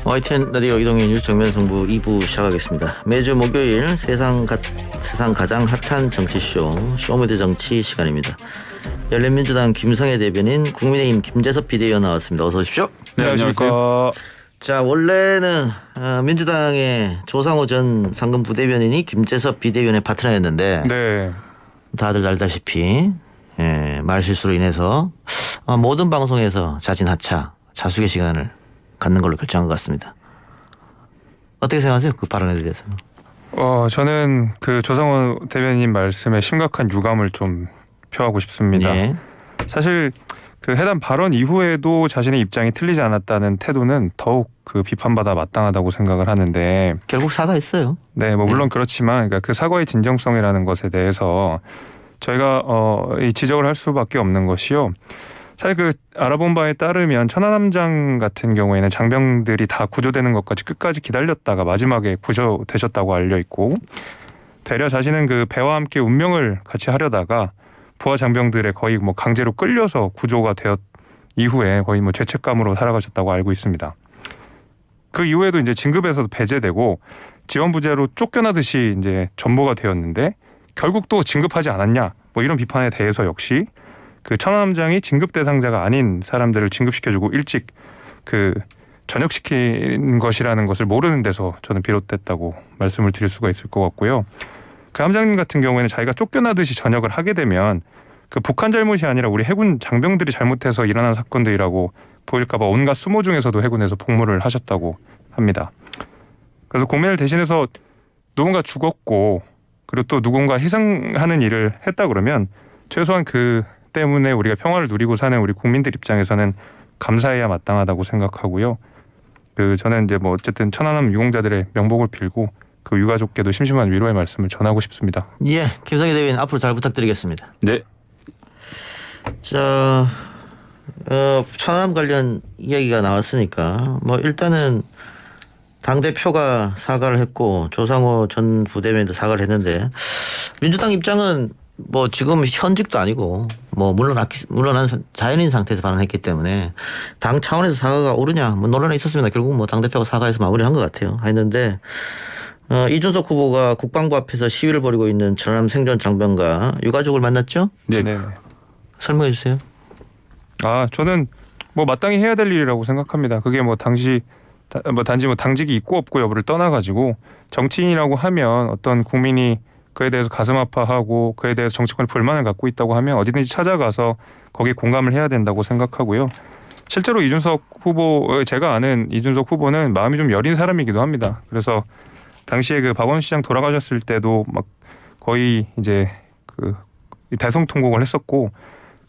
YTN 라디오 이동희 뉴스 정면승부 2부 시작하겠습니다. 매주 목요일 세상 가장 핫한 정치쇼 쇼미더 정치 시간입니다. 열린민주당 김성애 대변인, 국민의힘 김재섭 비대위원 나왔습니다. 어서 오십시오. 네, 안녕하십니까. 자, 원래는 민주당의 조상호 전 상근 부대변인이 김재섭 비대위원의 파트너였는데 네. 다들 알다시피 말실수로 인해서 모든 방송에서 자진하차, 자숙의 시간을 갖는 걸로 결정한 것 같습니다. 어떻게 생각하세요? 그 발언에 대해서? 저는 그 조상호 대변인 말씀에 심각한 유감을 좀 표하고 싶습니다. 예. 사실 그 해당 발언 이후에도 자신의 입장이 틀리지 않았다는 태도는 더욱 그 비판받아 마땅하다고 생각을 하는데, 결국 사과했어요. 네, 뭐 물론 그렇지만 그러니까 그 사과의 진정성이라는 것에 대해서 저희가 이 지적을 할 수밖에 없는 것이요. 사실 그 알아본 바에 따르면 천안함장 같은 경우에는 장병들이 다 구조되는 것까지 끝까지 기다렸다가 마지막에 구조되셨다고 알려 있고, 되려 자신은 그 배와 함께 운명을 같이 하려다가 부하 장병들의 거의 뭐 강제로 끌려서 구조가 되었 이후에 거의 뭐 죄책감으로 살아가셨다고 알고 있습니다. 그 이후에도 이제 진급에서도 배제되고 지원 부재로 쫓겨나듯이 이제 전보가 되었는데 결국 또 진급하지 않았냐, 뭐 이런 비판에 대해서 역시 그 천안함장이 진급 대상자가 아닌 사람들을 진급시켜주고 일찍 그 전역시킨 것이라는 것을 모르는 데서 저는 비롯됐다고 말씀을 드릴 수가 있을 것 같고요. 그 함장님 같은 경우에는 자기가 쫓겨나듯이 전역을 하게 되면 그 북한 잘못이 아니라 우리 해군 장병들이 잘못해서 일어난 사건들이라고 보일까 봐 온갖 수모 중에서도 해군에서 복무를 하셨다고 합니다. 그래서 국민을 대신해서 누군가 죽었고 그리고 또 누군가 희생하는 일을 했다 그러면 최소한 그 때문에 우리가 평화를 누리고 사는 우리 국민들 입장에서는 감사해야 마땅하다고 생각하고요. 그 저는 이제 뭐 어쨌든 천안함 유공자들의 명복을 빌고 그 유가족께도 심심한 위로의 말씀을 전하고 싶습니다. 예, 김성애 대변인 앞으로 잘 부탁드리겠습니다. 네. 자, 천안함 관련 이야기가 나왔으니까 뭐 일단은 당 대표가 사과를 했고 조상호 전 부대변인도 사과를 했는데, 민주당 입장은 뭐 지금 현직도 아니고 뭐 물러난 자연인 상태에서 발언했기 때문에 당 차원에서 사과가 옳으냐 뭐 논란이 있었습니다. 결국 뭐 당 대표가 사과해서 마무리한 것 같아요. 했는데 이준석 후보가 국방부 앞에서 시위를 벌이고 있는 천안함 생존 장병과 유가족을 만났죠? 네. 설명해 주세요. 저는 뭐 마땅히 해야 될 일이라고 생각합니다. 그게 뭐 단지 뭐 당직이 있고 없고 여부를 떠나가지고 정치인이라고 하면 어떤 국민이 그에 대해서 가슴 아파하고 그에 대해서 정치권에 불만을 갖고 있다고 하면 어디든지 찾아가서 거기에 공감을 해야 된다고 생각하고요. 실제로 이준석 후보, 제가 아는 이준석 후보는 마음이 좀 여린 사람이기도 합니다. 그래서 당시에 그 박원순 시장 돌아가셨을 때도 막 거의 이제 그 대성통곡을 했었고,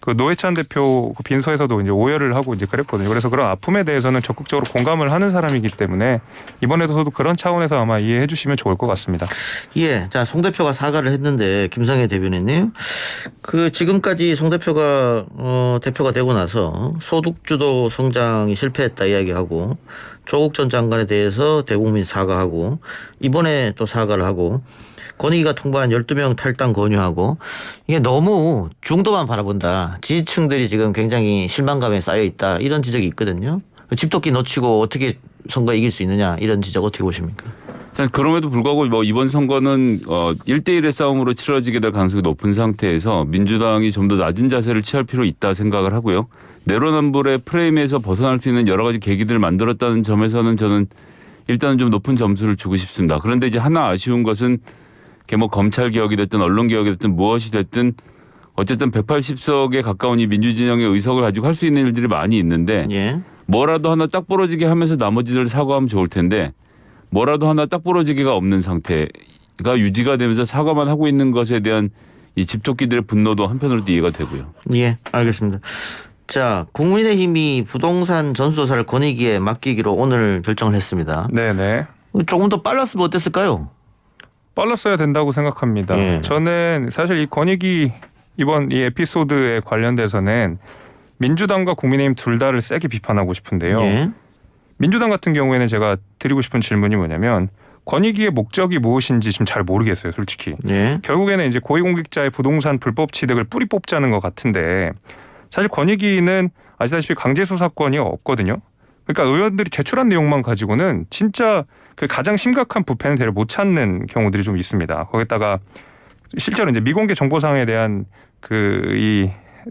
그 노회찬 대표 그 빈소에서도 이제 오열을 하고 이제 그랬거든요. 그래서 그런 아픔에 대해서는 적극적으로 공감을 하는 사람이기 때문에 이번에도 그런 차원에서 아마 이해해 주시면 좋을 것 같습니다. 예, 자, 송 대표가 사과를 했는데 김성애 대변인님, 그 지금까지 송 대표가 대표가 되고 나서 소득주도 성장이 실패했다 이야기하고, 조국 전 장관에 대해서 대국민 사과하고, 이번에 또 사과를 하고, 권익위가 통보한 12명 탈당 권유하고, 이게 너무 중도만 바라본다. 지지층들이 지금 굉장히 실망감에 쌓여 있다. 이런 지적이 있거든요. 집도끼 놓치고 어떻게 선거 이길 수 있느냐, 이런 지적 어떻게 보십니까? 그럼에도 불구하고 뭐 이번 선거는 1대1의 싸움으로 치러지게 될 가능성이 높은 상태에서 민주당이 좀 더 낮은 자세를 취할 필요 있다 생각을 하고요. 내로남불의 프레임에서 벗어날 수 있는 여러 가지 계기들을 만들었다는 점에서는 저는 일단은 좀 높은 점수를 주고 싶습니다. 그런데 이제 하나 아쉬운 것은 뭐 검찰 개혁이 됐든 언론 개혁이 됐든 무엇이 됐든 어쨌든 180석에 가까운 이 민주진영의 의석을 가지고 할 수 있는 일들이 많이 있는데, 예. 뭐라도 하나 딱 부러지게 하면서 나머지들 사과하면 좋을 텐데 뭐라도 하나 딱 부러지기가 없는 상태가 유지가 되면서 사과만 하고 있는 것에 대한 이 집토끼들의 분노도 한편으로도 이해가 되고요. 예, 알겠습니다. 자, 국민의힘이 부동산 전수조사를 권익위에 맡기기로 오늘 결정을 했습니다. 네네. 조금 더 빨랐으면 어땠을까요? 빨랐어야 된다고 생각합니다. 예. 저는 사실 이 권익위 이번 이 에피소드에 관련돼서는 민주당과 국민의힘 둘 다를 세게 비판하고 싶은데요. 예. 민주당 같은 경우에는 제가 드리고 싶은 질문이 뭐냐면, 권익위의 목적이 무엇인지 지금 잘 모르겠어요, 솔직히. 예. 결국에는 이제 고위공직자의 부동산 불법 취득을 뿌리 뽑자는 것 같은데, 사실 권익위는 아시다시피 강제 수사권이 없거든요. 그러니까 의원들이 제출한 내용만 가지고는 진짜 그 가장 심각한 부패는 대략 못 찾는 경우들이 좀 있습니다. 거기다가 실제로 이제 미공개 정보상에 대한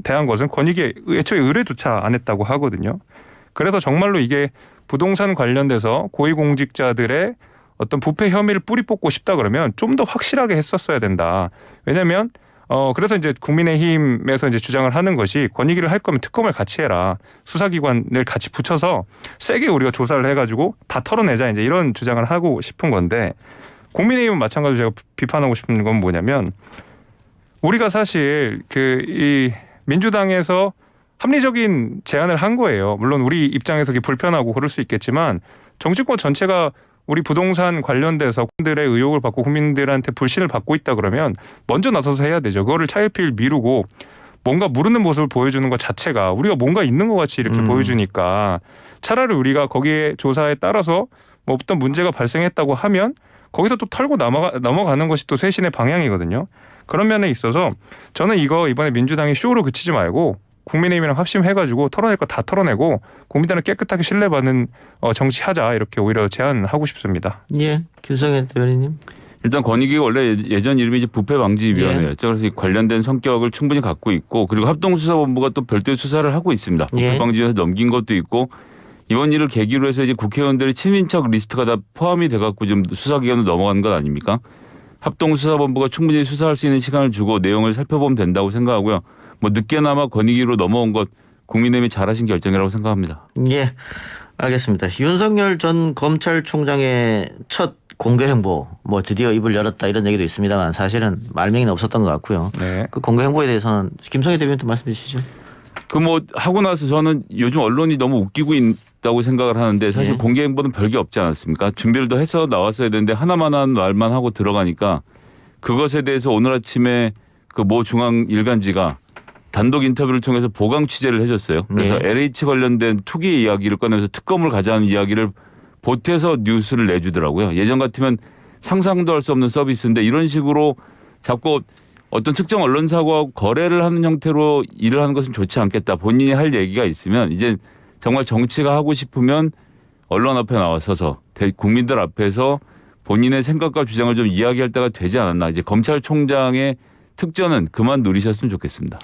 대한 것은 권익위 애초에 의뢰조차 안 했다고 하거든요. 그래서 정말로 이게 부동산 관련돼서 고위공직자들의 어떤 부패 혐의를 뿌리 뽑고 싶다 그러면 좀 더 확실하게 했었어야 된다. 왜냐하면 그래서 이제 국민의힘에서 이제 주장을 하는 것이 권익위를 할 거면 특검을 같이 해라. 수사기관을 같이 붙여서 세게 우리가 조사를 해가지고 다 털어내자 이제 이런 주장을 하고 싶은 건데 국민의힘은 마찬가지로 제가 비판하고 싶은 건 뭐냐면 우리가 사실 이 민주당에서 합리적인 제안을 한 거예요. 물론 우리 입장에서 그게 불편하고 그럴 수 있겠지만 정치권 전체가 우리 부동산 관련돼서 국민들의 의혹을 받고 국민들한테 불신을 받고 있다 그러면 먼저 나서서 해야 되죠. 그거를 차일피일 미루고 뭔가 모르는 모습을 보여주는 것 자체가 우리가 뭔가 있는 것 같이 이렇게 보여주니까 차라리 우리가 거기에 조사에 따라서 뭐 어떤 문제가 발생했다고 하면 거기서 또 털고 넘어가는 것이 또 쇄신의 방향이거든요. 그런 면에 있어서 저는 이거 이번에 민주당이 쇼로 그치지 말고 국민의힘이랑 합심해가지고 털어낼 거 다 털어내고 국민들은 깨끗하게 신뢰받는 정치하자 이렇게 오히려 제안하고 싶습니다. 예, 김성현 대변인님. 일단 권익위가 원래 예전 이름이 이제 부패방지위원회였죠. 그래서 이 관련된 성격을 충분히 갖고 있고 그리고 합동수사본부가 또 별도의 수사를 하고 있습니다. 부패방지위원회 넘긴 것도 있고 이번 일을 계기로 해서 이제 국회의원들의 친인척 리스트가 다 포함이 돼갖고 지금 수사기관으로 넘어가는 것 아닙니까? 합동수사본부가 충분히 수사할 수 있는 시간을 주고 내용을 살펴보면 된다고 생각하고요. 뭐 늦게나마 권익위로 넘어온 것 국민의힘이 잘하신 결정이라고 생각합니다. 예, 알겠습니다. 윤석열 전 검찰총장의 첫 공개 행보, 뭐 드디어 입을 열었다 이런 얘기도 있습니다만 사실은 말명이는 없었던 것 같고요. 네. 그 공개 행보에 대해서는 김성애 대변인도 말씀해 주시죠. 그 뭐 하고 나서 저는 요즘 언론이 너무 웃기고 있다고 생각을 하는데 사실 예. 공개 행보는 별게 없지 않았습니까? 준비를 더 해서 나왔어야 되는데 하나만한 말만 하고 들어가니까 그것에 대해서 오늘 아침에 그 모 중앙 일간지가 단독 인터뷰를 통해서 보강 취재를 해줬어요. 그래서 네. LH 관련된 투기 이야기를 꺼내면서 특검을 가자는 이야기를 보태서 뉴스를 내주더라고요. 예전 같으면 상상도 할 수 없는 서비스인데 이런 식으로 자꾸 어떤 특정 언론사하고 거래를 하는 형태로 일을 하는 것은 좋지 않겠다. 본인이 할 얘기가 있으면 이제 정말 정치가 하고 싶으면 언론 앞에 나와서서 국민들 앞에서 본인의 생각과 주장을 좀 이야기할 때가 되지 않았나. 이제 검찰총장의 특전은 그만 누리셨으면 좋겠습니다.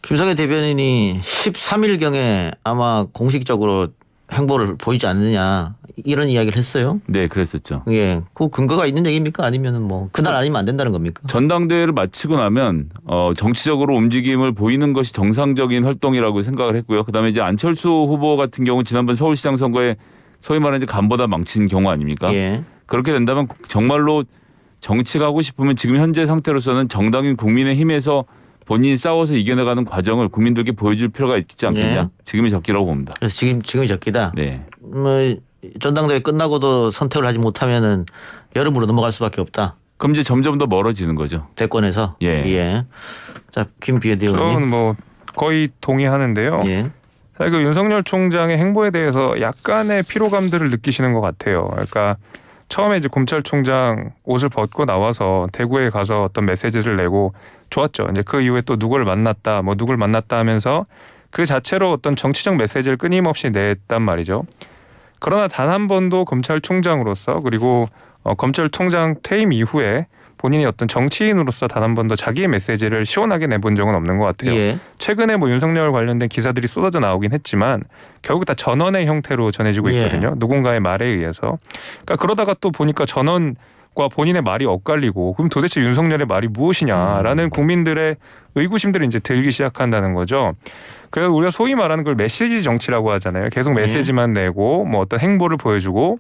김성애 대변인이 13일경에 아마 공식적으로 행보를 보이지 않느냐 이런 이야기를 했어요. 네, 그랬었죠. 예, 그 근거가 있는 얘기입니까? 아니면은 뭐 그날 아니면 안 된다는 겁니까? 전당대회를 마치고 나면 정치적으로 움직임을 보이는 것이 정상적인 활동이라고 생각을 했고요. 그다음에 이제 안철수 후보 같은 경우 지난번 서울시장 선거에 소위 말하는 이제 간보다 망친 경우 아닙니까? 예. 그렇게 된다면 정말로 정치가 하고 싶으면 지금 현재 상태로서는 정당인 국민의힘에서 본인이 싸워서 이겨나가는 과정을 국민들께 보여줄 필요가 있지 않겠냐. 네. 지금이 적기라고 봅니다. 그래서 지금이 적기다. 네. 뭐 전당대회 끝나고도 선택을 하지 못하면은 여름으로 넘어갈 수밖에 없다. 그럼 이제 점점 더 멀어지는 거죠. 대권에서. 예. 자, 김비애 대변인. 저는 뭐 거의 동의하는데요. 예. 사실 그 윤석열 총장의 행보에 대해서 약간의 피로감들을 느끼시는 것 같아요. 그러니까 처음에 이제 검찰총장 옷을 벗고 나와서 대구에 가서 어떤 메시지를 내고 좋았죠. 이제 그 이후에 또 누구를 만났다, 뭐 누구를 만났다 하면서 그 자체로 어떤 정치적 메시지를 끊임없이 냈단 말이죠. 그러나 단 한 번도 검찰총장으로서 그리고 검찰총장 퇴임 이후에 본인이 어떤 정치인으로서 단 한 번도 자기의 메시지를 시원하게 내본 적은 없는 것 같아요. 예. 최근에 뭐 윤석열 관련된 기사들이 쏟아져 나오긴 했지만 결국 다 전원의 형태로 전해지고 예. 있거든요. 누군가의 말에 의해서. 그러니까 그러다가 또 보니까 전원과 본인의 말이 엇갈리고 그럼 도대체 윤석열의 말이 무엇이냐라는 국민들의 의구심들이 이제 들기 시작한다는 거죠. 그래서 우리가 소위 말하는 걸 메시지 정치라고 하잖아요. 계속 메시지만 내고 뭐 어떤 행보를 보여주고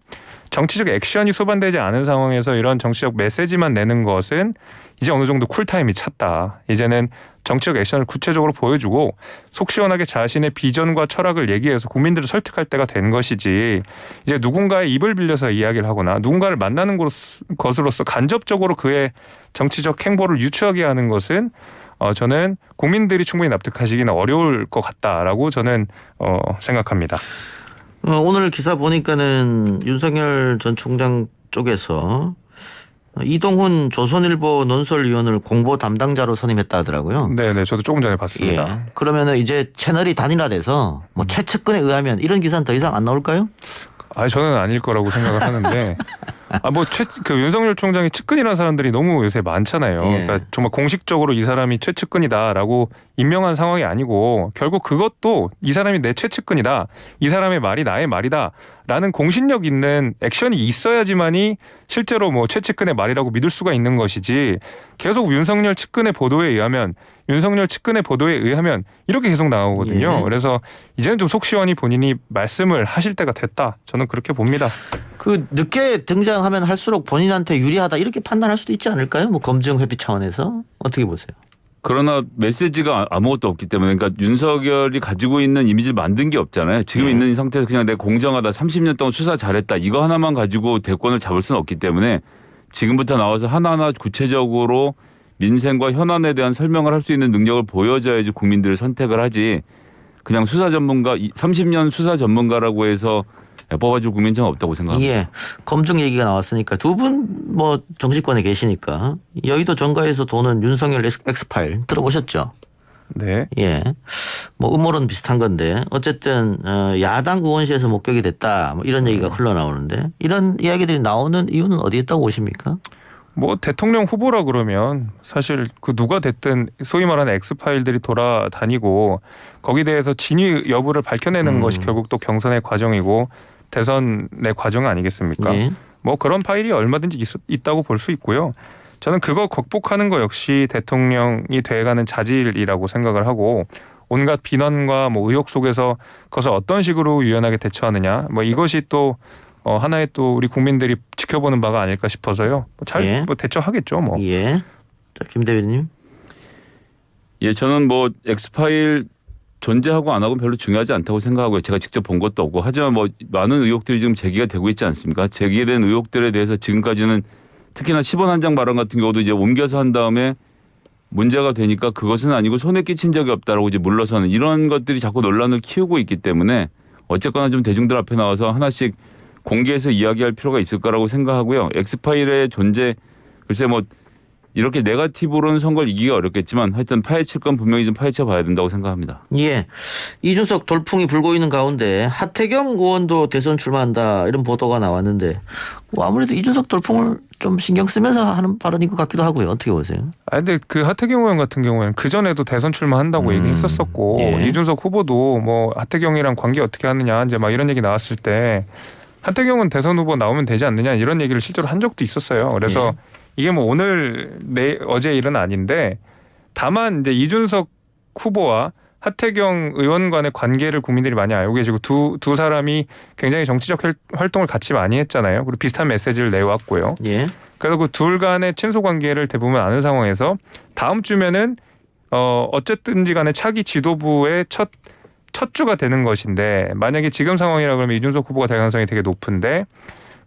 정치적 액션이 수반되지 않은 상황에서 이런 정치적 메시지만 내는 것은 이제 어느 정도 쿨타임이 찼다. 이제는 정치적 액션을 구체적으로 보여주고 속 시원하게 자신의 비전과 철학을 얘기해서 국민들을 설득할 때가 된 것이지 이제 누군가의 입을 빌려서 이야기를 하거나 누군가를 만나는 것으로서 간접적으로 그의 정치적 행보를 유추하게 하는 것은 저는 국민들이 충분히 납득하시기는 어려울 것 같다라고 저는 생각합니다. 오늘 기사 보니까는 윤석열 전 총장 쪽에서 이동훈 조선일보 논설위원을 공보 담당자로 선임했다 하더라고요. 네, 저도 조금 전에 봤습니다. 예. 그러면은 이제 채널이 단일화돼서 뭐 최측근에 의하면 이런 기사는 더 이상 안 나올까요? 저는 아닐 거라고 생각을 하는데, 그 윤석열 총장이 측근이라는 사람들이 너무 요새 많잖아요. 예. 그러니까 정말 공식적으로 이 사람이 최측근이다라고 임명한 상황이 아니고, 결국 그것도 이 사람이 내 최측근이다, 이 사람의 말이 나의 말이다라는 공신력 있는 액션이 있어야지만이 실제로 뭐 최측근의 말이라고 믿을 수가 있는 것이지, 계속 윤석열 측근의 보도에 의하면, 윤석열 측근의 보도에 의하면 이렇게 계속 나오거든요. 예. 그래서 이제는 좀 속 시원히 본인이 말씀을 하실 때가 됐다, 저는 그렇게 봅니다. 그 늦게 등장하면 할수록 본인한테 유리하다 이렇게 판단할 수도 있지 않을까요? 뭐 검증 회피 차원에서 어떻게 보세요? 그러나 메시지가 아무것도 없기 때문에, 그러니까 윤석열이 가지고 있는 이미지를 만든 게 없잖아요. 지금 네. 있는 상태에서 그냥 내가 공정하다, 30년 동안 수사 잘했다, 이거 하나만 가지고 대권을 잡을 수는 없기 때문에 지금부터 나와서 하나하나 구체적으로 민생과 현안에 대한 설명을 할 수 있는 능력을 보여줘야지 국민들을 선택을 하지, 그냥 수사 전문가, 30년 수사 전문가라고 해서 뽑아줄 국민은 전 없다고 생각합니다. 예. 검증 얘기가 나왔으니까 두 분 뭐 정치권에 계시니까 여의도 정가에서 도는 윤석열 엑스파일 들어보셨죠? 네. 예. 뭐 음모론 비슷한 건데 어쨌든 야당 의원실에서 목격이 됐다 뭐 이런 얘기가 흘러나오는데 이런 이야기들이 나오는 이유는 어디에 있다고 보십니까? 뭐 대통령 후보라 그러면 사실 그 누가 됐든 소위 말하는 엑스파일들이 돌아다니고 거기에 대해서 진위 여부를 밝혀내는 것이 결국 또 경선의 과정이고 대선의 과정 아니겠습니까? 예. 뭐 그런 파일이 얼마든지 있다고 볼 수 있고요. 저는 그거 극복하는 거 역시 대통령이 돼가는 자질이라고 생각을 하고, 온갖 비난과 뭐 의혹 속에서 그것을 어떤 식으로 유연하게 대처하느냐, 뭐 이것이 또 하나의 또 우리 국민들이 지켜보는 바가 아닐까 싶어서요. 잘 예. 뭐 대처하겠죠. 뭐. 예. 자, 김 대변인님. 예, 저는 뭐 엑스파일 존재하고 안 하고는 별로 중요하지 않다고 생각하고요. 제가 직접 본 것도 없고, 하지만 뭐 많은 의혹들이 지금 제기가 되고 있지 않습니까? 제기된 의혹들에 대해서 지금까지는 특히나 10원 한 장 발언 같은 경우도 이제 옮겨서 한 다음에 문제가 되니까 그것은 아니고 손해 끼친 적이 없다라고 이제 물러서는 이런 것들이 자꾸 논란을 키우고 있기 때문에 어쨌거나 좀 대중들 앞에 나와서 하나씩 공개해서 이야기할 필요가 있을 거라고 생각하고요. 엑스파일의 존재, 글쎄 뭐 이렇게 네거티브로는 선거를 이기기가 어렵겠지만 하여튼 파헤칠 건 분명히 좀 파헤쳐 봐야 된다고 생각합니다. 예. 이준석 돌풍이 불고 있는 가운데 하태경 의원도 대선 출마한다 이런 보도가 나왔는데 뭐 아무래도 이준석 돌풍을 좀 신경 쓰면서 하는 발언인 것 같기도 하고요. 어떻게 보세요? 근데 그 하태경 의원 같은 경우에는 그 전에도 대선 출마한다고 얘기했었었고, 예. 이준석 후보도 뭐 하태경이랑 관계 어떻게 하느냐 이제 막 이런 얘기 나왔을 때 하태경은 대선 후보 나오면 되지 않느냐 이런 얘기를 실제로 한 적도 있었어요. 그래서 이게 뭐 오늘 어제 일은 아닌데, 다만 이제 이준석 후보와 하태경 의원 간의 관계를 국민들이 많이 알고 계시고 두 사람이 굉장히 정치적 활동을 같이 많이 했잖아요. 그리고 비슷한 메시지를 내왔고요. 예. 그래서 그 둘 간의 친소 관계를 대부분 아는 상황에서 다음 주면은 어쨌든지 간에 차기 지도부의 첫 주가 되는 것인데, 만약에 지금 상황이라 그러면 이준석 후보가 될 가능성이 되게 높은데,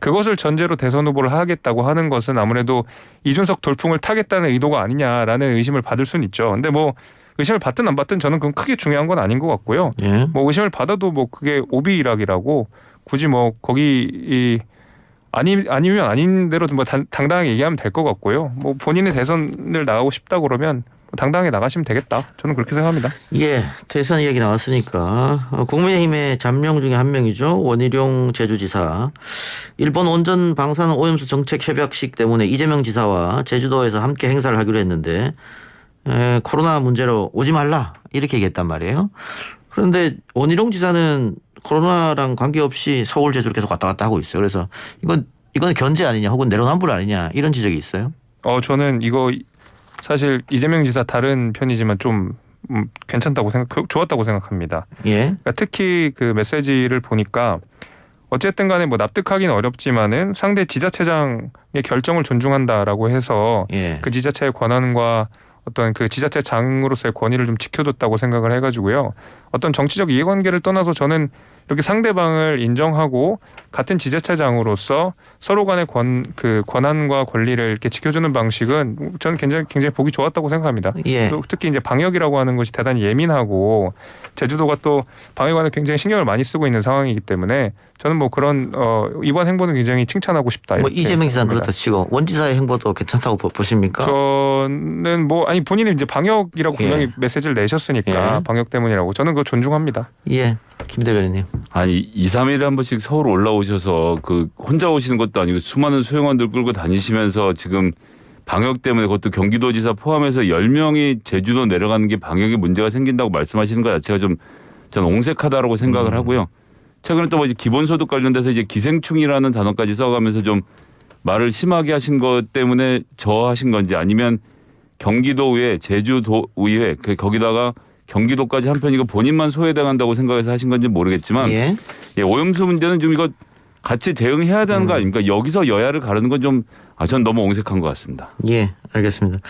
그것을 전제로 대선 후보를 하겠다고 하는 것은 아무래도 이준석 돌풍을 타겠다는 의도가 아니냐라는 의심을 받을 수는 있죠. 근데 뭐 의심을 받든 안 받든 저는 그건 크게 중요한 건 아닌 것 같고요. 예. 뭐 의심을 받아도 뭐 그게 오비일학이라고 굳이 뭐 거기 아니면 아닌 대로 뭐 당당하게 얘기하면 될 것 같고요. 뭐 본인이 대선을 나가고 싶다 그러면 당당하게 나가시면 되겠다. 저는 그렇게 생각합니다. 예, 대선 얘기 나왔으니까 국민의힘의 잠룡 중에 한 명이죠. 원희룡 제주지사. 일본 원전 방사능 오염수 정책 협약식 때문에 이재명 지사와 제주도에서 함께 행사를 하기로 했는데 코로나 문제로 오지 말라 이렇게 얘기했단 말이에요. 그런데 원희룡 지사는 코로나랑 관계없이 서울 제주를 계속 왔다 갔다 하고 있어요. 그래서 이건 견제 아니냐 혹은 내로남불 아니냐 이런 지적이 있어요. 저는 이거 사실 이재명 지사 다른 편이지만 좀 괜찮다고 좋았다고 생각합니다. 예. 그러니까 특히 그 메시지를 보니까 어쨌든 간에 뭐 납득하기는 어렵지만은 상대 지자체장의 결정을 존중한다라고 해서 예. 그 지자체의 권한과 어떤 그 지자체장으로서의 권위를 좀 지켜줬다고 생각을 해가지고요. 어떤 정치적 이해관계를 떠나서 저는 이렇게 상대방을 인정하고 같은 지자체장으로서 서로 간의 권한과 권리를 이렇게 지켜주는 방식은 저는 굉장히 보기 좋았다고 생각합니다. 예. 또 특히 이제 방역이라고 하는 것이 대단히 예민하고 제주도가 또 방역에 관해 굉장히 신경을 많이 쓰고 있는 상황이기 때문에 저는 뭐 그런 이번 행보는 굉장히 칭찬하고 싶다. 뭐 이렇게 이재명 지사는 생각합니다. 그렇다 치고 원지사의 행보도 괜찮다고 보십니까? 저는 뭐 아니 본인이 이제 방역이라고 예. 분명히 메시지를 내셨으니까 예. 방역 때문이라고 저는 그거 존중합니다. 예, 김 대변인님. 아니 2, 3일에 한 번씩 서울 올라오셔서 그 혼자 오시는 것도 아니고 수많은 소형원들 끌고 다니시면서 지금 방역 때문에 그것도 경기도지사 포함해서 10명이 제주도 내려가는 게 방역에 문제가 생긴다고 말씀하시는 것 자체가 좀 저는 옹색하다라고 생각을 하고요. 최근에 또 뭐 이제 기본소득 관련돼서 이제 기생충이라는 단어까지 써가면서 좀 말을 심하게 하신 것 때문에 저하신 건지 아니면 경기도의회, 제주도의회 거기다가 경기도까지 한편 이거 본인만 소외당한다고 생각해서 하신 건지 모르겠지만 예. 예, 오염수 문제는 좀 이거 같이 대응해야 되는 거 아닙니까? 여기서 여야를 가르는 건 좀 전 너무 옹색한 것 같습니다. 예, 알겠습니다.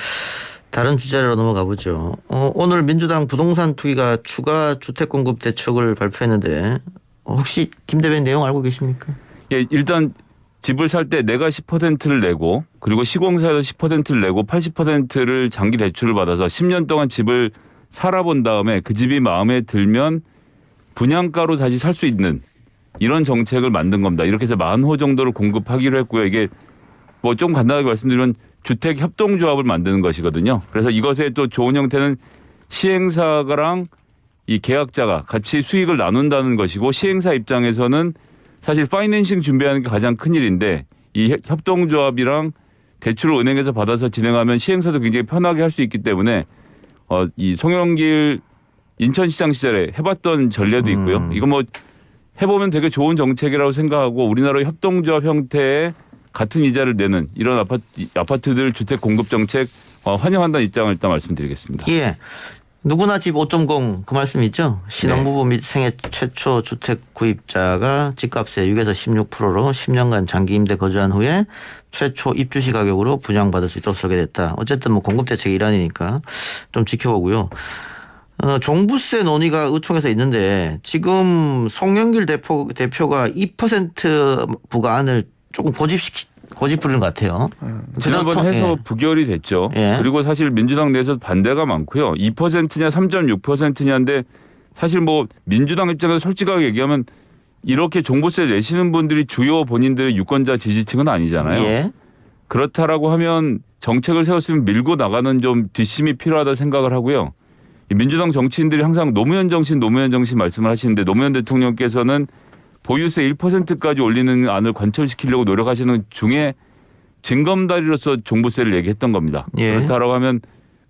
다른 주제로 넘어가 보죠. 오늘 민주당 부동산 투기가 추가 주택 공급 대책을 발표했는데 혹시 김 대변인 내용 알고 계십니까? 예, 일단 집을 살 때 내가 10%를 내고 그리고 시공사에서 10%를 내고 80%를 장기 대출을 받아서 10년 동안 집을 살아본 다음에 그 집이 마음에 들면 분양가로 다시 살 수 있는 이런 정책을 만든 겁니다. 이렇게 해서 40호 정도를 공급하기로 했고요. 이게 뭐 좀 간단하게 말씀드리면 주택 협동조합을 만드는 것이거든요. 그래서 이것의 또 좋은 형태는 시행사랑 이 계약자가 같이 수익을 나눈다는 것이고 시행사 입장에서는 사실 파이낸싱 준비하는 게 가장 큰 일인데 이 협동조합이랑 대출을 은행에서 받아서 진행하면 시행사도 굉장히 편하게 할 수 있기 때문에 이 송영길 인천시장 시절에 해봤던 전례도 있고요. 이거 뭐 해보면 되게 좋은 정책이라고 생각하고 우리나라의 협동조합 형태의 같은 이자를 내는 이런 아파트들 주택 공급 정책 환영한다는 입장을 일단 말씀드리겠습니다. 예. 누구나 집 5.0 그 말씀 있죠? 신혼부부 및 생애 최초 주택 구입자가 집값의 6에서 16%로 10년간 장기 임대 거주한 후에 최초 입주시 가격으로 분양받을 수 있도록 설계됐다. 어쨌든 뭐 공급 대책의 일환이니까 좀 지켜보고요. 종부세 논의가 의총에서 있는데 지금 송영길 대표가 2% 부과안을 조금 고집 부리는 것 같아요. 지난번 해서 예. 부결이 됐죠. 예. 그리고 사실 민주당 내에서 반대가 많고요. 2%냐 3.6%냐인데 사실 뭐 민주당 입장에서 솔직하게 얘기하면 이렇게 종부세 내시는 분들이 주요 본인들의 유권자 지지층은 아니잖아요. 예. 그렇다라고 하면 정책을 세웠으면 밀고 나가는 좀 뒷심이 필요하다 생각을 하고요. 이 민주당 정치인들이 항상 노무현 정신 말씀을 하시는데 노무현 대통령께서는 보유세 1%까지 올리는 안을 관철시키려고 노력하시는 중에 징검다리로서 종부세를 얘기했던 겁니다. 예. 그렇다고 하면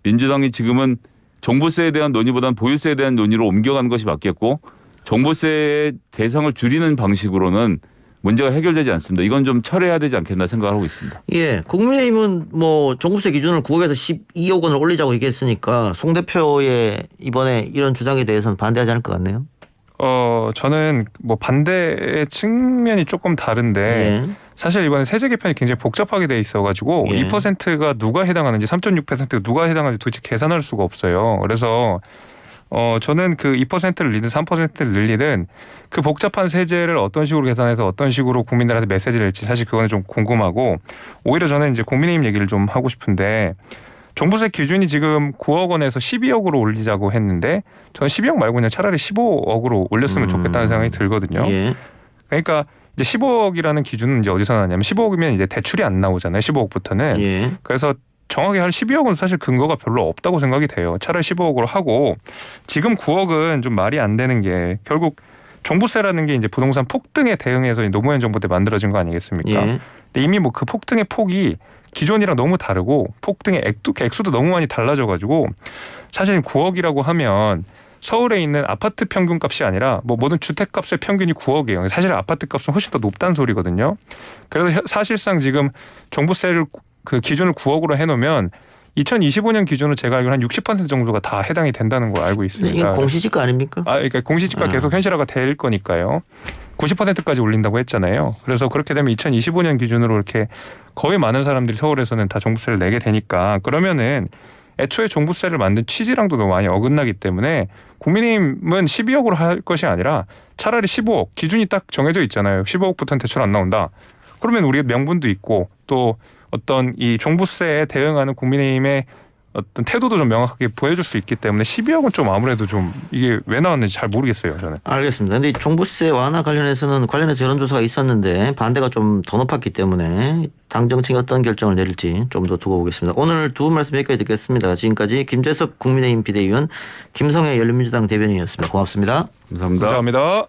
민주당이 지금은 종부세에 대한 논의보다는 보유세에 대한 논의로 옮겨가는 것이 맞겠고 종부세의 대상을 줄이는 방식으로는 문제가 해결되지 않습니다. 이건 좀 철회해야 되지 않겠나 생각하고 있습니다. 예. 국민의힘은 뭐 종부세 기준을 9억에서 12억 원을 올리자고 얘기했으니까 송 대표의 이번에 이런 주장에 대해서는 반대하지 않을 것 같네요. 저는 뭐 반대의 측면이 조금 다른데 예. 사실 이번에 세제 개편이 굉장히 복잡하게 돼 있어가지고 예. 2%가 누가 해당하는지 3.6%가 누가 해당하는지 도대체 계산할 수가 없어요. 그래서 저는 그 2%를 늘리든 3%를 늘리든 그 복잡한 세제를 어떤 식으로 계산해서 어떤 식으로 국민들한테 메시지를 낼지 사실 그거는 좀 궁금하고 오히려 저는 이제 국민의힘 얘기를 좀 하고 싶은데 종부세 기준이 지금 9억 원에서 12억으로 올리자고 했는데 저는 12억 말고 그냥 차라리 15억으로 올렸으면 좋겠다는 생각이 들거든요. 예. 그러니까 이제 15억이라는 기준은 이제 어디서 나냐면 15억이면 이제 대출이 안 나오잖아요. 15억부터는. 예. 그래서 정확히 할 12억은 사실 근거가 별로 없다고 생각이 돼요. 차라리 15억으로 하고 지금 9억은 좀 말이 안 되는 게 결국 종부세라는 게 이제 부동산 폭등에 대응해서 노무현 정부 때 만들어진 거 아니겠습니까? 예. 근데 이미 뭐 그 폭등의 폭이 기존이랑 너무 다르고 폭등의 액수도 너무 많이 달라져가지고 사실 9억이라고 하면 서울에 있는 아파트 평균값이 아니라 뭐 모든 주택값의 평균이 9억이에요. 사실 아파트값은 훨씬 더 높다는 소리거든요. 그래서 사실상 지금 종부세를 그 기준을 9억으로 해놓으면 2025년 기준으로 제가 알기로 한 60% 정도가 다 해당이 된다는 걸 알고 있습니다. 이건 공시지가 아닙니까? 그러니까 공시지가 계속 현실화가 될 거니까요. 90%까지 올린다고 했잖아요. 그래서 그렇게 되면 2025년 기준으로 이렇게 거의 많은 사람들이 서울에서는 다 종부세를 내게 되니까 그러면은 애초에 종부세를 만든 취지랑도 너무 많이 어긋나기 때문에 국민의힘은 12억으로 할 것이 아니라 차라리 15억 기준이 딱 정해져 있잖아요. 15억부터는 대출 안 나온다. 그러면 우리가 명분도 있고 또 어떤 이 종부세에 대응하는 국민의힘의 어떤 태도도 좀 명확하게 보여줄 수 있기 때문에 12억은 좀 아무래도 좀 이게 왜 나왔는지 잘 모르겠어요 저는. 알겠습니다. 근데 종부세 완화 관련해서 여론조사가 있었는데 반대가 좀 더 높았기 때문에 당 정책이 어떤 결정을 내릴지 좀 더 두고 보겠습니다. 오늘 두 분 말씀 여기까지 듣겠습니다. 지금까지 김재섭 국민의힘 비대위원, 김성애 열린민주당 대변인이었습니다. 고맙습니다. 감사합니다. 감사합니다.